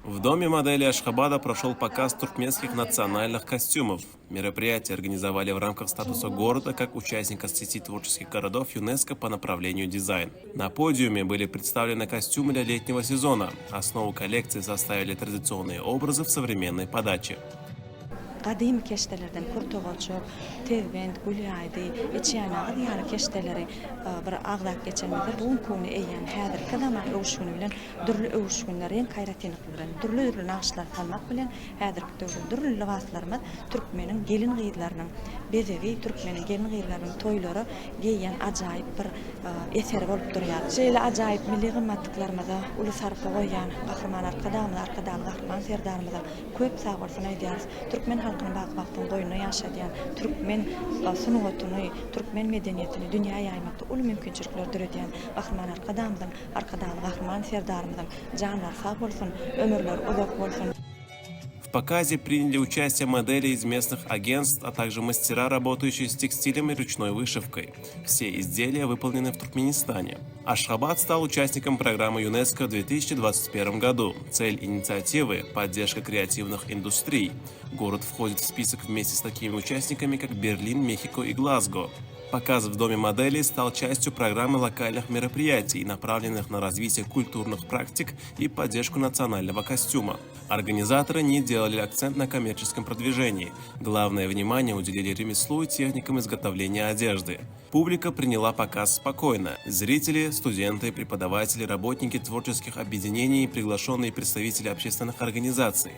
В доме модели Ашхабада прошел показ туркменских национальных костюмов. Мероприятие организовали в рамках статуса города как участника сети творческих городов ЮНЕСКО по направлению дизайн. На подиуме были представлены костюмы для летнего сезона. Основу коллекции составили традиционные образы в современной подаче. Qadim keştelerden kurtoğaçok, tevbend, gulyaydı, içiyana yani keşteleri bir ağlak geçenmede bugün konu eyen hadir kadama övüşünü bilen dürlü övüşünlerin kayratini bilen dürlü naqşlar kalmak bilen hadir dürlü libaslarımız Türkmenin gelin giydilerinin bezevi Türkmenin gelin giydilerinin toyları giyen acayip bir eseri bolup duruyor. Şeýle acayip milli gymmatlıklarymyza uly sarpa goýan gahrymanlar arkadaly gahryman serdarymyza köp sag bolsun aýdýarys. Türkmen halkyny bagwaktyň boýuna ýaşadýan Türkmen sunugatyny, Türkmen medeniýetini dünýäge ýaýmakda uly mümkinçilikler döredýän gahryman arkadaly gahryman serdarymyzyň janlary sag bolsun, ömürleri uzak bolsun. В показе приняли участие модели из местных агентств, а также мастера, работающие с текстилем и ручной вышивкой. Все изделия выполнены в Туркменистане. Ашхабад стал участником программы ЮНЕСКО в 2021 году. Цель инициативы – поддержка креативных индустрий. Город входит в список вместе с такими участниками, как Берлин, Мехико и Глазго. Показ в Доме моделей стал частью программы локальных мероприятий, направленных на развитие культурных практик и поддержку национального костюма. Организаторы не делали акцент на коммерческом продвижении. Главное внимание уделили ремеслу и техникам изготовления одежды. Публика приняла показ спокойно. Зрители, студенты, преподаватели, работники творческих объединений и приглашенные представители общественных организаций.